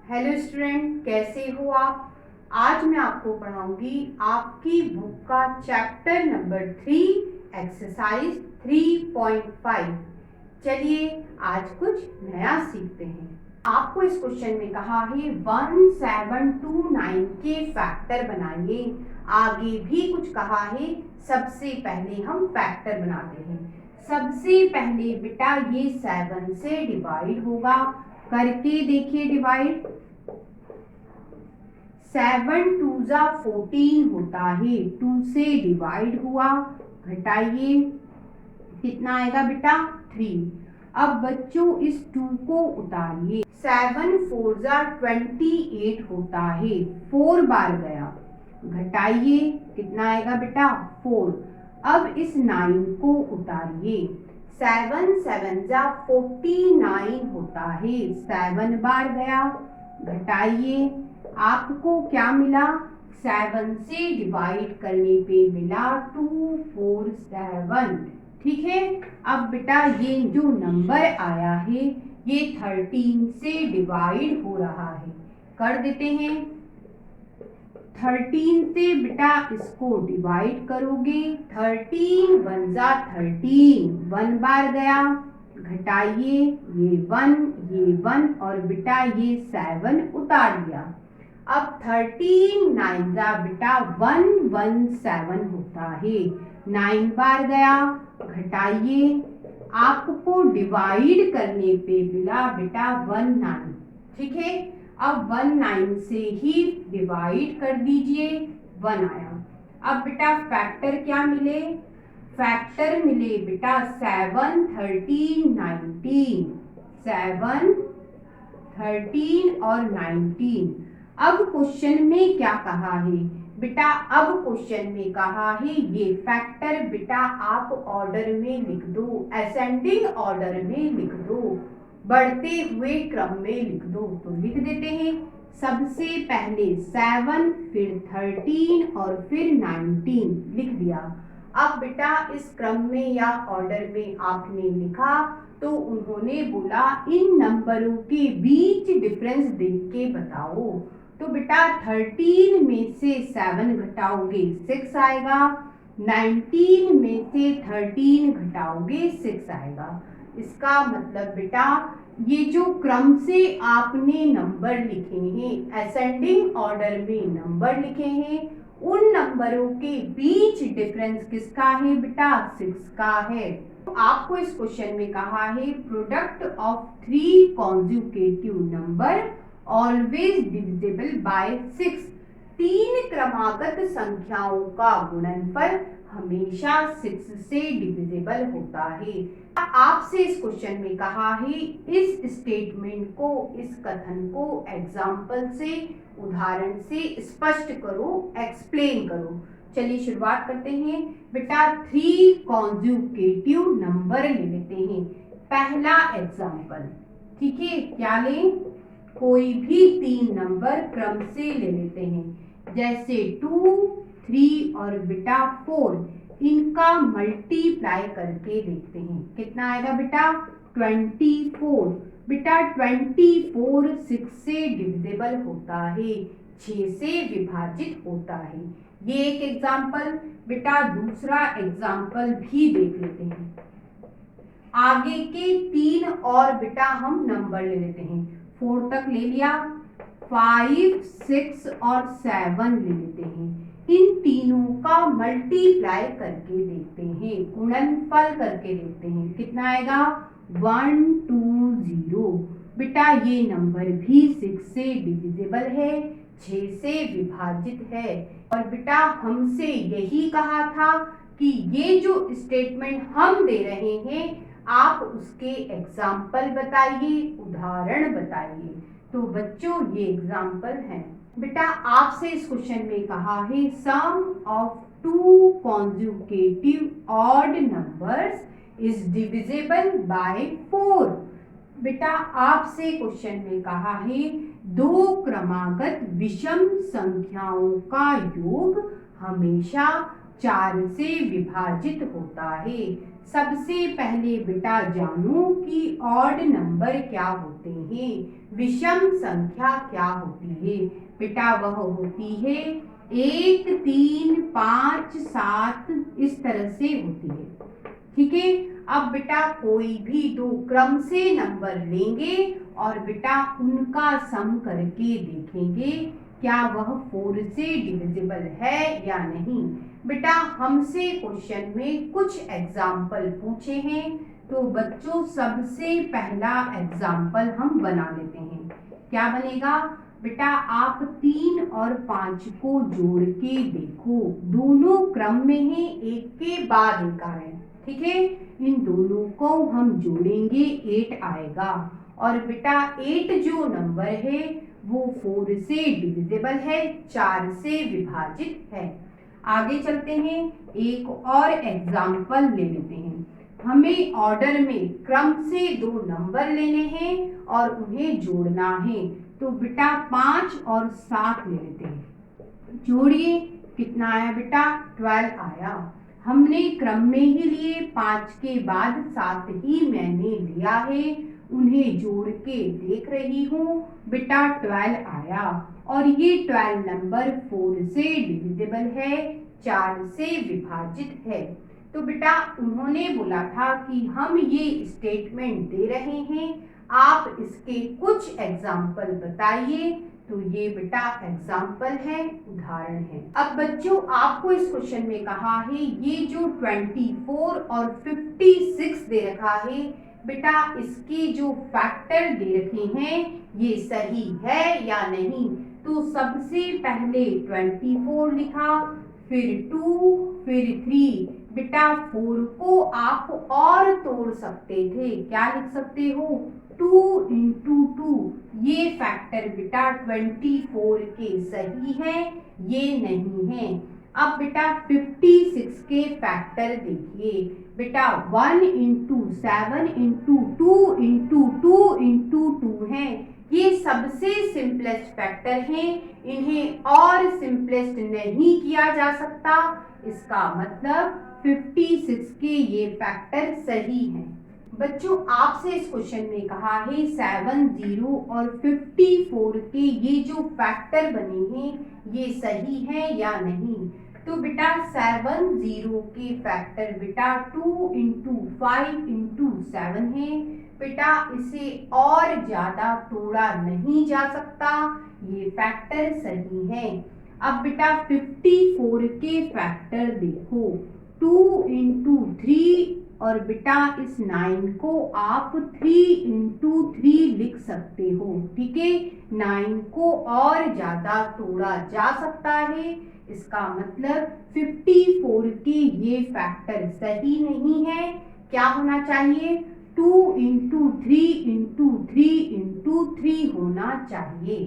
Hello student, कैसे हो आप। आज मैं आपको पढ़ाऊंगी आपकी बुक का चैप्टर नंबर 3 एक्सरसाइज 3.5। चलिए आज कुछ नया सीखते हैं। आपको इस क्वेश्चन में कहा है 1729 के फैक्टर बनाइए। आगे भी कुछ कहा है, सबसे पहले हम फैक्टर बनाते हैं। सबसे पहले बेटा ये 7 से डिवाइड होगा, करके देखिए डिवाइड। 7 2 जा 14 होता है, 2 से डिवाइड हुआ, घटाइए कितना आएगा बेटा 3। अब बच्चों इस 2 को उतारिए। 7 4 जा 28 होता है, 4 बार गया, घटाइए कितना आएगा बेटा 4। अब इस 9 को उतारिए। 7 7 जा 49 होता है, 7 बार गया, घटाइए आपको क्या मिला, 7 से डिवाइड करने पे मिला 247। ठीक है। अब बेटा ये जो नंबर आया है ये 13 से डिवाइड हो रहा है, कर देते हैं। 13 से बेटा इसको डिवाइड करोगे, 13 1 जा 13, 1 बार गया, घटाइए ये 1 और बेटा ये 7 उतार दिया। अब 13 9 जा बेटा 117 होता है, 9 बार गया, घटाइए आपको डिवाइड करने पे मिला बेटा 19। ठीक है। अब 19 से ही डिवाइड कर दीजिए, 1 आया। अब बेटा फैक्टर क्या मिले, फैक्टर मिले बेटा 7 13 19, 7 13 और 19। अब क्वेश्चन में क्या कहा है बेटा, अब क्वेश्चन में कहा है ये फैक्टर बेटा आप ऑर्डर में लिख दो, असेंडिंग ऑर्डर में लिख दो, बढ़ते हुए क्रम में लिख दो। तो लिख देते हैं। सबसे पहले 7 फिर 13 और फिर 19 लिख दिया। अब बेटा इस क्रम में या ऑर्डर में आपने लिखा तो उन्होंने बोला इन नंबरों के बीच डिफरेंस देख के बताओ। तो बेटा 13 में से 7 घटाओगे 6 आएगा, 19 में से 13 घटाओगे 6 आएगा। इसका मतलब बेटा ये जो क्रम से आपने नंबर लिखे हैं, असेंडिंग ऑर्डर में नंबर लिखे हैं, उन नंबरों के बीच डिफरेंस किसका है बेटा 6 का है। तो आपको इस क्वेश्चन में कहा है product of 3 conjugative number always divisible by 6। 3 क्रमागत संख्याओं का गुणनफल हमेशा 6 से डिविजिबल होता है। आपसे इस क्वेश्चन में कहा है इस स्टेटमेंट को, इस कथन को एग्जाम्पल से, उदाहरण से स्पष्ट करो, एक्सप्लेन करो। चलिए शुरुआत करते हैं। बेटा 3 कॉन्जुगेटिव नंबर ले लेते हैं। पहला एग्जाम्पल, ठीक है, क्या लें, कोई भी 3 नंबर क्रम से ले लेते हैं, जैसे 2 3 और बेटा 4। इनका मल्टीप्लाई करके देखते हैं, कितना आएगा बेटा 24। बेटा 24 6 से डिविजिबल होता है, 6 से विभाजित होता है। ये एक एग्जाम्पल। बेटा दूसरा एग्जाम्पल भी देख लेते हैं। आगे के 3 और बेटा हम नंबर ले लेते हैं, 4 तक ले लिया, 5 6 और 7 ले लेते हैं। इन तीनों का मल्टीप्लाई करके देखते हैं, गुणनफल करके देखते हैं, कितना आएगा 120। बेटा ये नंबर भी 6 से डिविजिबल है, 6 से विभाजित है। और बेटा हमसे यही कहा था कि ये जो स्टेटमेंट हम दे रहे हैं आप उसके एग्जाम्पल बताइए, उदाहरण बताइए। तो बच्चों ये एग्जाम्पल हैं। बेटा आपसे इस क्वेश्चन में कहा है sum of 2 conjugative odd numbers is divisible by 4। बेटा आपसे क्वेश्चन में कहा है 2 क्रमागत विषम संख्याओं का योग हमेशा 4 से विभाजित होता है। सबसे पहले बेटा जानो कि ऑड नंबर क्या होते हैं। विषम संख्या क्या होती है? बेटा वह होती है 1, 3, 5, 7 इस तरह से होती है। ठीक है, अब बेटा कोई भी दो क्रम से नंबर लेंगे और बेटा उनका सम करके देखेंगे क्या वह 4 से डिविजिबल है या नहीं। बेटा हमसे क्वेश्चन में कुछ एग्जाम्पल पूछे हैं, तो बच्चों सबसे पहला एग्जाम्पल हम बना लेते हैं। क्या बनेगा? बेटा आप 3 और 5 को जोड़ के देखो, दोनों क्रम में है, एक के बाद एक आ रहे हैं। ठीक है, इन दोनों को हम जोड़ेंगे 8 आएगा। और बेटा 8 जो नंबर है वो 4 से डिविजिबल है, 4 से विभाजित है। आगे चलते हैं, एक और एग्जाम्पल ले लेते हैं। हमें ऑर्डर में क्रम से दो नंबर लेने हैं और उन्हें जोड़ना है, तो बेटा 5 और 7 ले लेते हैं। जोड़िए, कितना आया बेटा? 12 आया। हमने क्रम में ही लिए, 5 के बाद 7 ही मैंने लिया है, उन्हें जोड़ के देख रही हूँ, बेटा 12 आया। और ये 12 नंबर 4 से डिविजिबल है, 4 से विभाजित है। तो बेटा उन्होंने बोला था कि हम ये स्टेटमेंट दे रहे हैं, आप इसके कुछ एग्जाम्पल बताइए। तो ये बेटा एग्जाम्पल है, उदाहरण है। अब बच्चों आपको इस क्वेश्चन में कहा है ये जो 24 और 56 दे रखा है, बेटा इसके जो फैक्टर दे रखे हैं ये सही है या नहीं। तो सबसे पहले 24 लिखा, फिर 2, फिर 3। बेटा 4 को आप और तोड़ सकते थे, क्या लिख सकते हो? 2 इंटू 2। ये फैक्टर बेटा 24 के सही है, ये नहीं है। अब बेटा 56 के फैक्टर देखिए, बेटा 1 इंटू 7 इंटू 2 इंटू 2 इंटू 2 है। ये सबसे सिंपलेस्ट फैक्टर हैं, इन्हें और सिंपलेस्ट नहीं किया जा सकता। इसका मतलब 56 के ये फैक्टर सही हैं। बच्चों आपसे इस क्वेश्चन में कहा है 7, 0 और 54 के ये जो फैक्टर बने हैं ये सही है या नहीं। तो बेटा 7, 0 के फैक्टर बेटा 2 इंटू 5 इंटू 7 है। बेटा इसे और ज्यादा तोड़ा नहीं जा सकता, ये फैक्टर सही है। अब बेटा 54 के फैक्टर देखो, 2 इंटू 3 और बेटा इस 9 को आप 3 इंटू 3 लिख सकते हो। ठीक है, 9 को और ज्यादा तोड़ा जा सकता है, इसका मतलब 54 के ये फैक्टर सही नहीं है। क्या होना चाहिए? 2 इंटू 3 इंटू 3 इंटू 3 होना चाहिए।